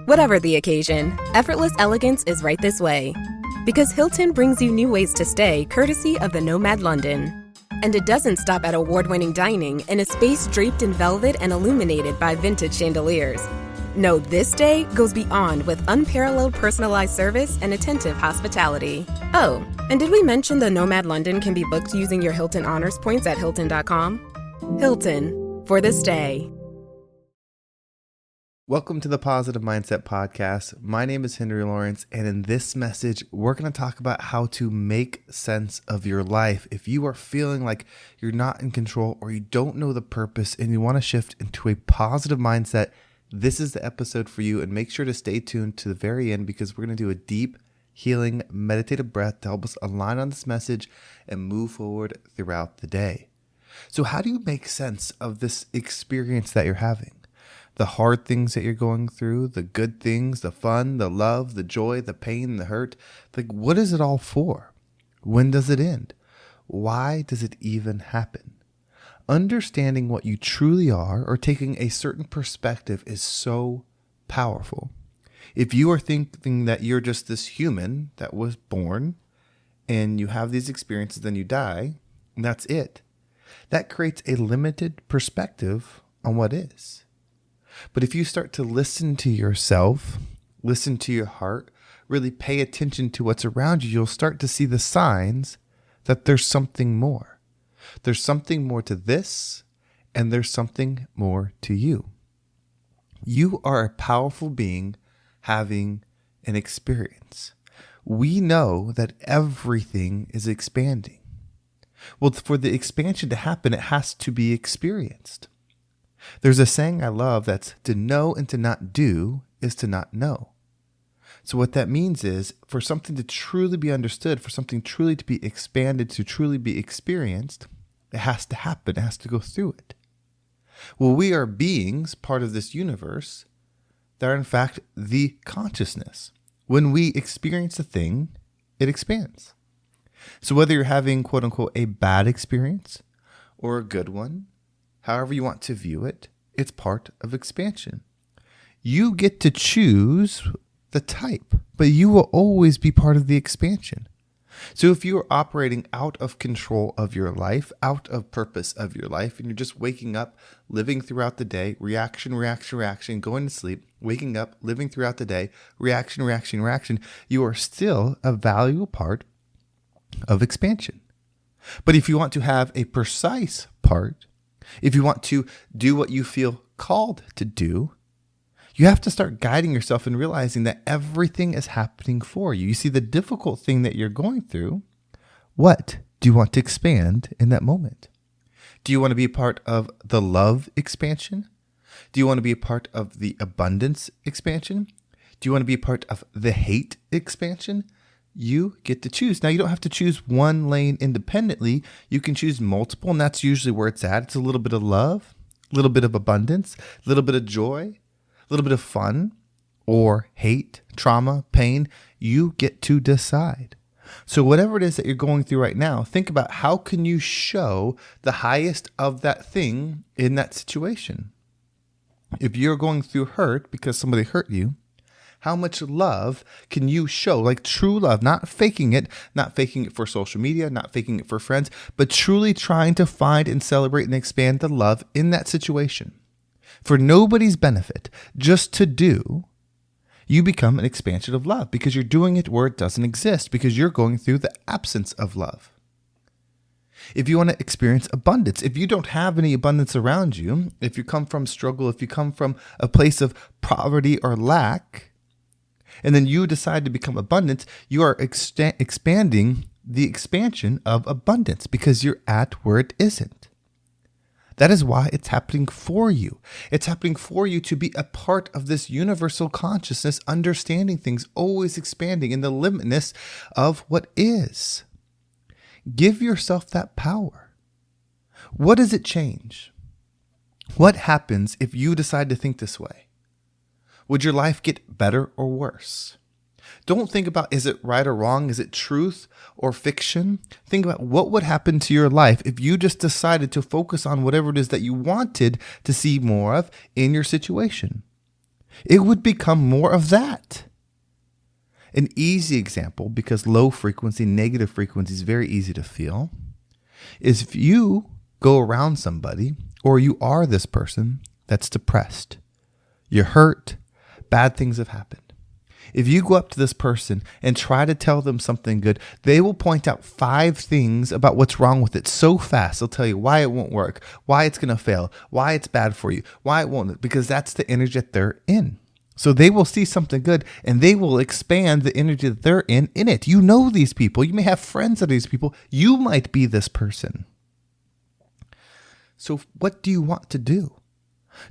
Whatever the occasion, effortless elegance is right this way. Because Hilton brings you new ways to stay courtesy of the Nomad London. And it doesn't stop at award-winning dining in a space draped in velvet and illuminated by vintage chandeliers. No, this day goes beyond with unparalleled personalized service and attentive hospitality. Oh, and did we mention the Nomad London can be booked using your Hilton Honors points at Hilton.com? Hilton, for the stay. Welcome to the Positive Mindset Podcast. My name is Henry Lawrence, and in this message, we're going to talk about how to make sense of your life. If you are feeling like you're not in control or you don't know the purpose and you want to shift into a positive mindset, this is the episode for you. And make sure to stay tuned to the very end because we're going to do a deep, healing, meditative breath to help us align on this message and move forward throughout the day. So how do you make sense of this experience that you're having? The hard things that you're going through, the good things, the fun, the love, the joy, the pain, the hurt. Like, what is it all for? When does it end? Why does it even happen? Understanding what you truly are or taking a certain perspective is so powerful. If you are thinking that you're just this human that was born and you have these experiences, then you die, and that's it. That creates a limited perspective on what is. But if you start to listen to yourself, listen to your heart, really pay attention to what's around you, you'll start to see the signs that there's something more. There's something more to this, and there's something more to you. You are a powerful being having an experience. We know that everything is expanding. Well, for the expansion to happen, it has to be experienced. There's a saying I love that's to know and to not do is to not know. So what that means is for something to truly be understood, for something truly to be expanded, to truly be experienced, it has to happen. It has to go through it. Well, we are beings, part of this universe, that are in fact the consciousness. When we experience a thing, it expands. So whether you're having, quote unquote, a bad experience or a good one, however you want to view it, it's part of expansion. You get to choose the type, but you will always be part of the expansion. So if you are operating out of control of your life, out of purpose of your life, and you're just waking up, living throughout the day, reaction, going to sleep, waking up, living throughout the day, reaction, you are still a valuable part of expansion. But if you want to have a precise part, if you want to do what you feel called to do, you have to start guiding yourself and realizing that everything is happening for you. You see, the difficult thing that you're going through, what do you want to expand in that moment? Do you want to be a part of the love expansion? Do you want to be a part of the abundance expansion? Do you want to be a part of the hate expansion? You get to choose. Now, you don't have to choose one lane independently. You can choose multiple, and that's usually where it's at. It's a little bit of love, a little bit of abundance, a little bit of joy, a little bit of fun, or hate, trauma, pain. You get to decide. So whatever it is that you're going through right now, think about how can you show the highest of that thing in that situation. If you're going through hurt because somebody hurt you, how much love can you show? Like true love, not faking it for social media, not faking it for friends, but truly trying to find and celebrate and expand the love in that situation. For nobody's benefit, just to do, you become an expansion of love because you're doing it where it doesn't exist, because you're going through the absence of love. If you want to experience abundance, if you don't have any abundance around you, if you come from struggle, if you come from a place of poverty or lack, and then you decide to become abundant, you are expanding the expansion of abundance because you're at where it isn't. That is why it's happening for you. It's happening for you to be a part of this universal consciousness, understanding things, always expanding in the limitless of what is. Give yourself that power. What does it change? What happens if you decide to think this way? Would your life get better or worse? Don't think about, is it right or wrong? Is it truth or fiction? Think about what would happen to your life if you just decided to focus on whatever it is that you wanted to see more of in your situation. It would become more of that. An easy example, because low frequency, negative frequency is very easy to feel, is if you go around somebody or you are this person that's depressed, you're hurt, bad things have happened. If you go up to this person and try to tell them something good, they will point out 5 things about what's wrong with it so fast. They'll tell you why it won't work, why it's going to fail, why it's bad for you, why it won't, because that's the energy that they're in. So they will see something good and they will expand the energy that they're in it. You know these people. You may have friends of these people. You might be this person. So what do you want to do?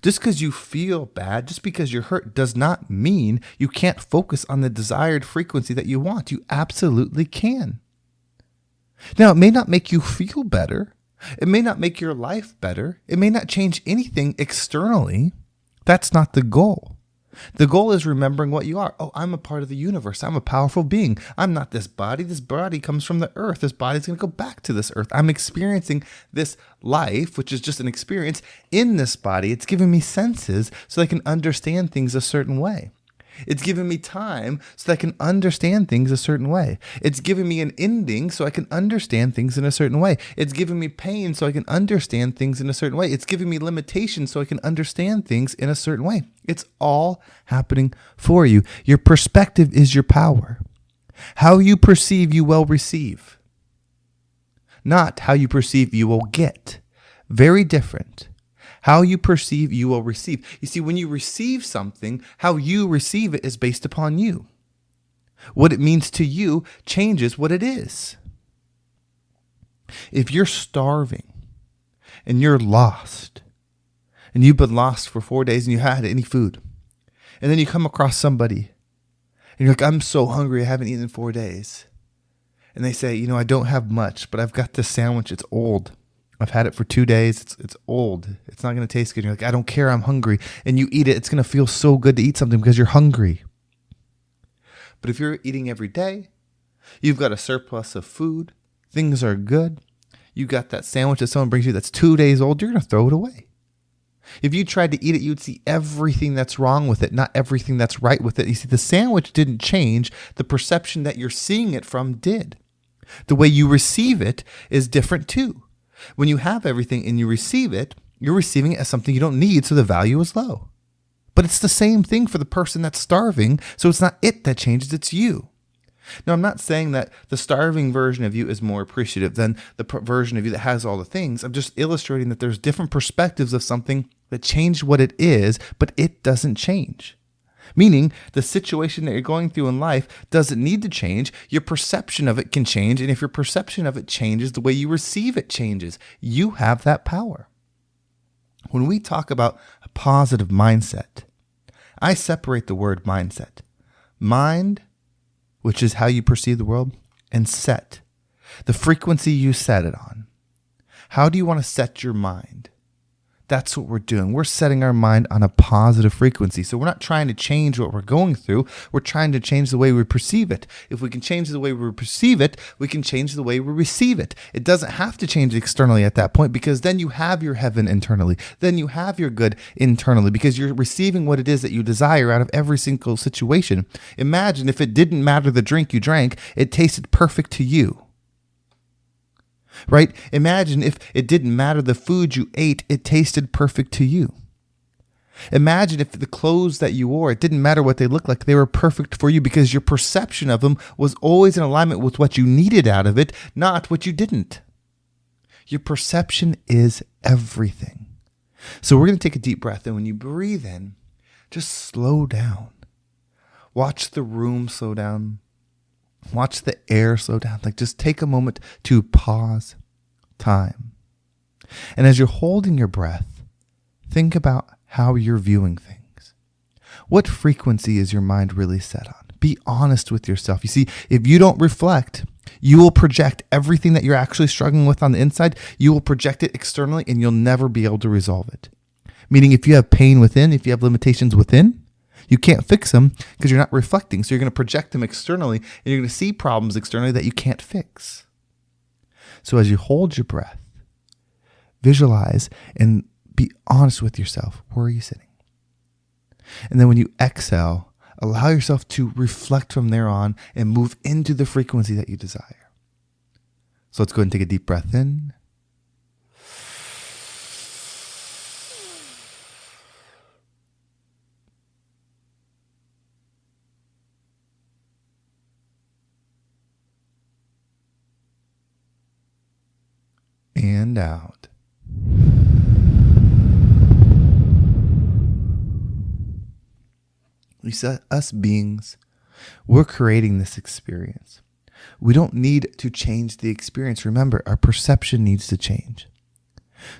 Just because you feel bad, just because you're hurt, does not mean you can't focus on the desired frequency that you want. You absolutely can. Now, it may not make you feel better. It may not make your life better. It may not change anything externally. That's not the goal. The goal is remembering what you are. Oh, I'm a part of the universe. I'm a powerful being. I'm not this body. This body comes from the earth. This body's going to go back to this earth. I'm experiencing this life, which is just an experience in this body. It's giving me senses so I can understand things a certain way. It's giving me time so that I can understand things a certain way. It's giving me an ending so I can understand things in a certain way. It's giving me pain so I can understand things in a certain way. It's giving me limitations so I can understand things in a certain way. It's all happening for you. Your perspective is your power. How you perceive, you will receive. Not how you perceive, you will get. Very different. How you perceive, you will receive. You see, when you receive something, how you receive it is based upon you. What it means to you changes what it is. If you're starving and you're lost, and you've been lost for 4 days and you haven't had any food, and then you come across somebody, and you're like, I'm so hungry, I haven't eaten in 4 days. And they say, I don't have much, but I've got this sandwich, it's old. I've had it for 2 days. It's old. It's not going to taste good. You're like, I don't care. I'm hungry. And you eat it. It's going to feel so good to eat something because you're hungry. But if you're eating every day, you've got a surplus of food. Things are good. You got that sandwich that someone brings you that's 2 days old. You're going to throw it away. If you tried to eat it, you'd see everything that's wrong with it, not everything that's right with it. You see, the sandwich didn't change. The perception that you're seeing it from did. The way you receive it is different too. When you have everything and you receive it, you're receiving it as something you don't need, so the value is low. But it's the same thing for the person that's starving, so it's not it that changes, it's you. Now, I'm not saying that the starving version of you is more appreciative than the version of you that has all the things. I'm just illustrating that there's different perspectives of something that changed what it is, but it doesn't change. Meaning the situation that you're going through in life doesn't need to change. Your perception of it can change. And if your perception of it changes, the way you receive it changes. You have that power. When we talk about a positive mindset, I separate the word mindset. Mind, which is how you perceive the world, and set, the frequency you set it on. How do you want to set your mind? That's what we're doing. We're setting our mind on a positive frequency. So we're not trying to change what we're going through. We're trying to change the way we perceive it. If we can change the way we perceive it, we can change the way we receive it. It doesn't have to change externally at that point, because then you have your heaven internally. Then you have your good internally, because you're receiving what it is that you desire out of every single situation. Imagine if it didn't matter the drink you drank, it tasted perfect to you. Right? Imagine if it didn't matter the food you ate, it tasted perfect to you. Imagine if the clothes that you wore, it didn't matter what they looked like, they were perfect for you because your perception of them was always in alignment with what you needed out of it, not what you didn't. Your perception is everything. So we're going to take a deep breath, and when you breathe in, just slow down. Watch the room slow down. Watch the air slow down. Like, just take a moment to pause time. And as you're holding your breath, think about how you're viewing things. What frequency is your mind really set on? Be honest with yourself. You see, if you don't reflect, you will project everything that you're actually struggling with on the inside. You will project it externally, and you'll never be able to resolve it. Meaning, if you have pain within, if you have limitations within, you can't fix them because you're not reflecting. So you're going to project them externally, and you're going to see problems externally that you can't fix. So as you hold your breath, visualize and be honest with yourself. Where are you sitting? And then when you exhale, allow yourself to reflect from there on and move into the frequency that you desire. So let's go ahead and take a deep breath in. And out. We said us beings, we're creating this experience. We don't need to change the experience. Remember, our perception needs to change.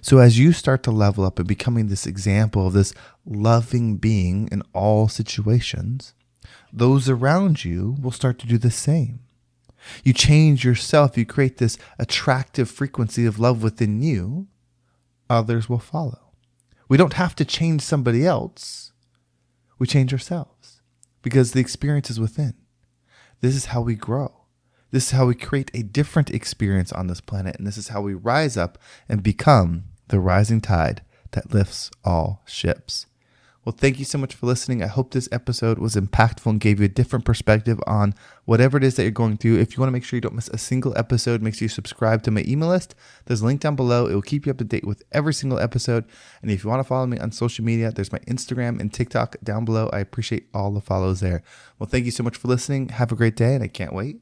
So as you start to level up and becoming this example of this loving being in all situations, those around you will start to do the same. You change yourself, you create this attractive frequency of love within you, others will follow. We don't have to change somebody else. We change ourselves because the experience is within. This is how we grow. This is how we create a different experience on this planet. And this is how we rise up and become the rising tide that lifts all ships. Well, thank you so much for listening. I hope this episode was impactful and gave you a different perspective on whatever it is that you're going through. If you want to make sure you don't miss a single episode, make sure you subscribe to my email list. There's a link down below. It will keep you up to date with every single episode. And if you want to follow me on social media, there's my Instagram and TikTok down below. I appreciate all the follows there. Well, thank you so much for listening. Have a great day, and I can't wait